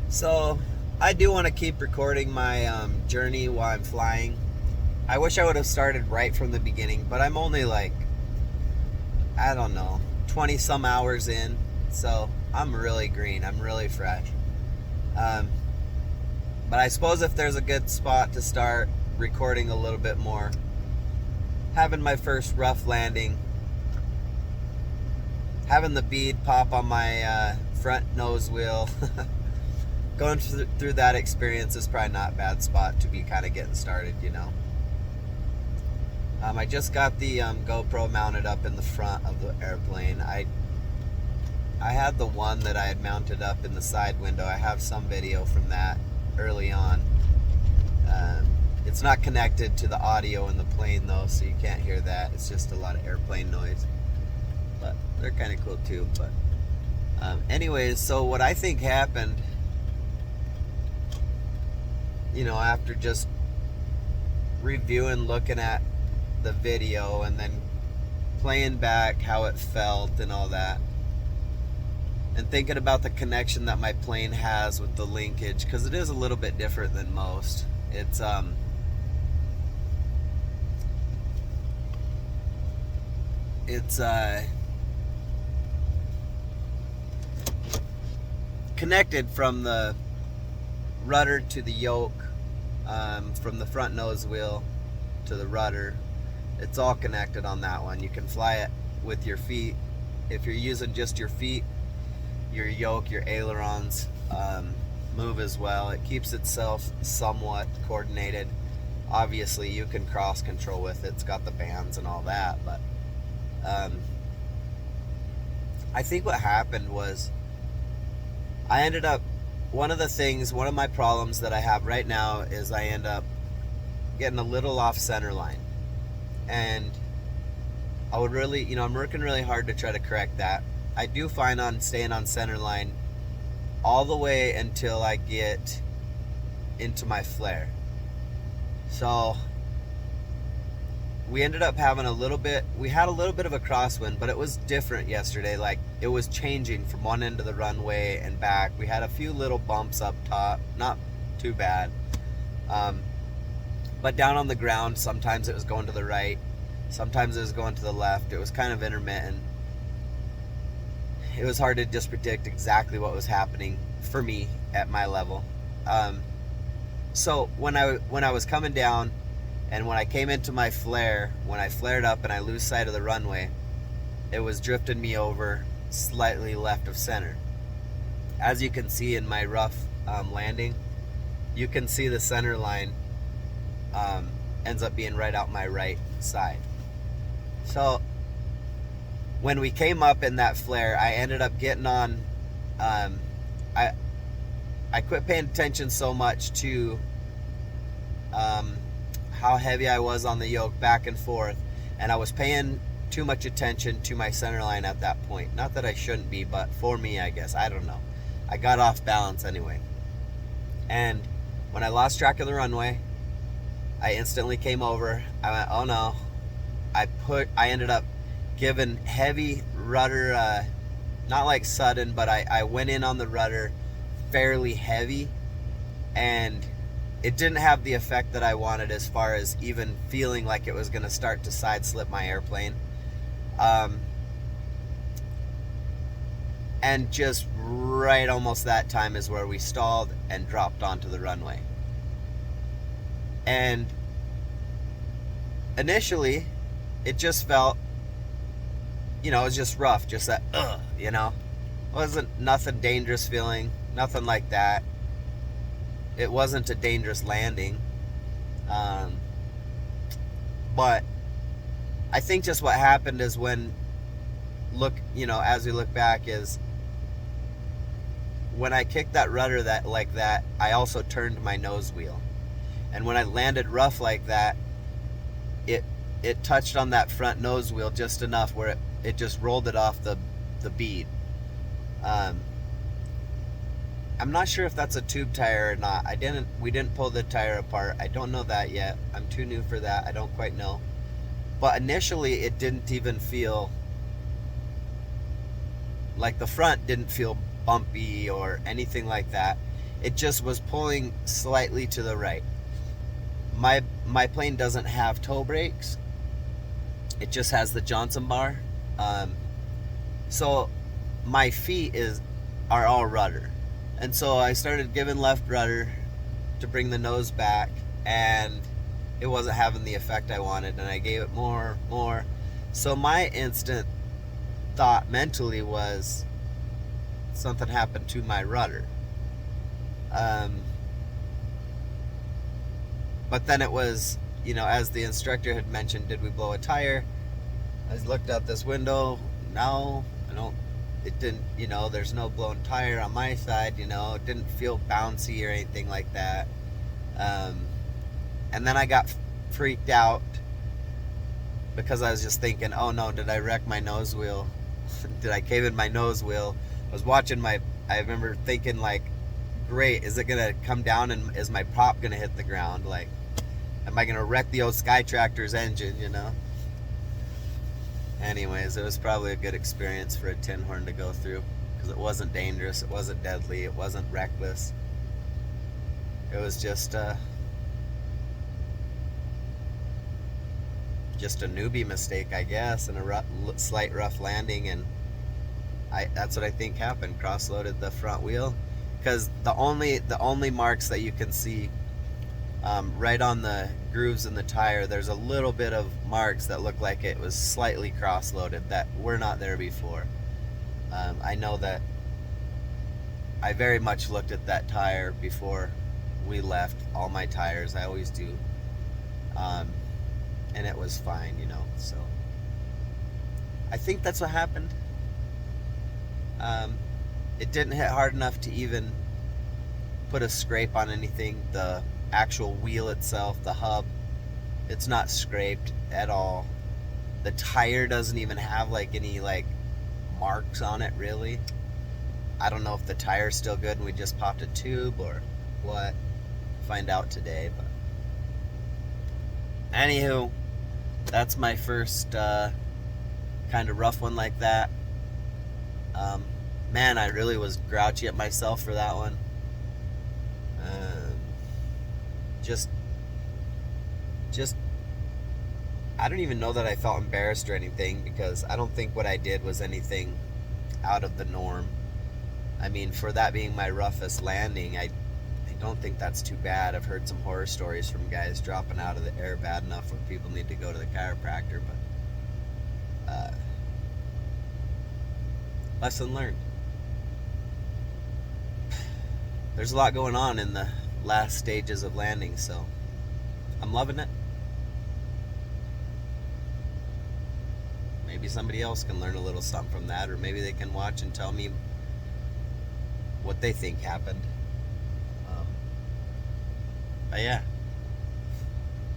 So, I do want to keep recording my journey while I'm flying. I wish I would have started right from the beginning, but I'm only like, I don't know, 20 some hours in. So, I'm really green. I'm really fresh. Um, but I suppose if there's a good spot to start recording a little bit more, having my first rough landing, having the bead pop on my front nose wheel. Going through that experience is probably not a bad spot to be kind of getting started. I just got the GoPro mounted up in the front of the airplane. I had the one that I had mounted up in the side window. I have some video from that early on. It's not connected to the audio in the plane though, so you can't hear that. It's just a lot of airplane noise. But they're kind of cool too. But anyways, so what I think happened, after just reviewing, looking at the video and then playing back how it felt and all that, and thinking about the connection that my plane has with the linkage, because it is a little bit different than most. It's connected from the rudder to the yoke, from the front nose wheel to the rudder. It's all connected on that one. You can fly it with your feet. If you're using just your feet, your yoke, your ailerons move as well. It keeps itself somewhat coordinated. Obviously, you can cross control with it. It's got the bands and all that, but I think what happened was I ended up, one of my problems that I have right now is I end up getting a little off center line. And I would really, I'm working really hard to try to correct that. I do find on staying on center line all the way until I get into my flare. So we ended up having we had a little bit of a crosswind, but it was different yesterday. Like, it was changing from one end of the runway and back. We had a few little bumps up top, not too bad. But down on the ground, sometimes it was going to the right, sometimes it was going to the left. It was kind of intermittent. It was hard to just predict exactly what was happening for me at my level. So when I was coming down, and when I came into my flare, when I flared up and I lose sight of the runway, it was drifting me over slightly left of center. As you can see in my rough landing, you can see the center line ends up being right out my right side. So when we came up in that flare, I ended up getting on, I quit paying attention so much to how heavy I was on the yoke back and forth, and I was paying too much attention to my center line at that point. Not that I shouldn't be, but for me, I guess, I don't know, I got off balance anyway. And when I lost track of the runway, I instantly came over. I went, oh no. I ended up giving heavy rudder, not like sudden, but I went in on the rudder fairly heavy, and it didn't have the effect that I wanted as far as even feeling like it was going to start to side slip my airplane. And just right almost that time is where we stalled and dropped onto the runway. And initially, it just felt, it was just rough, just that, it wasn't nothing dangerous feeling, nothing like that. It wasn't a dangerous landing. But I think just what happened is as we look back, is when I kicked that rudder like that, I also turned my nose wheel. And when I landed rough like that, it touched on that front nose wheel just enough where it just rolled it off the bead. I'm not sure if that's a tube tire or not. We didn't pull the tire apart. I don't know that yet. I'm too new for that. I don't quite know. But initially, it didn't even feel like, the front didn't feel bumpy or anything like that. It just was pulling slightly to the right. My plane doesn't have toe brakes. It just has the Johnson bar. So my feet are all rudder. And so I started giving left rudder to bring the nose back, and it wasn't having the effect I wanted, and I gave it more. So my instant thought mentally was something happened to my rudder. But then it was, as the instructor had mentioned, did we blow a tire? I looked out this window. No, I don't. It didn't, there's no blown tire on my side, it didn't feel bouncy or anything like that. And then I got freaked out because I was just thinking, oh no, did I wreck my nose wheel? Did I cave in my nose wheel? I was watching I remember thinking, like, great, is it gonna come down and is my prop gonna hit the ground? Like, am I gonna wreck the old Sky Tractor's engine, Anyways, it was probably a good experience for a tin horn to go through, because it wasn't dangerous, it wasn't deadly, it wasn't reckless. It was just a newbie mistake, I guess, and a slight rough landing, and that's what I think happened. Cross-loaded the front wheel, because the only marks that you can see right on the grooves in the tire, there's a little bit of marks that look like it was slightly cross-loaded that were not there before. I know that I very much looked at that tire before we left, all my tires, I always do, and it was fine, so I think that's what happened. It didn't hit hard enough to even put a scrape on anything. The actual wheel itself, the hub, it's not scraped at all. The tire doesn't even have any marks on it, really. I don't know if the tire's still good and we just popped a tube or what. Find out today. But anywho, that's my first kind of rough one like that. Man, I really was grouchy at myself for that one. Just I don't even know that I felt embarrassed or anything, because I don't think what I did was anything out of the norm. I mean, for that being my roughest landing, I don't think that's too bad. I've heard some horror stories from guys dropping out of the air bad enough where people need to go to the chiropractor, but lesson learned. There's a lot going on in the last stages of landing, so I'm loving it. Maybe somebody else can learn a little something from that, or maybe they can watch and tell me what they think happened. But yeah,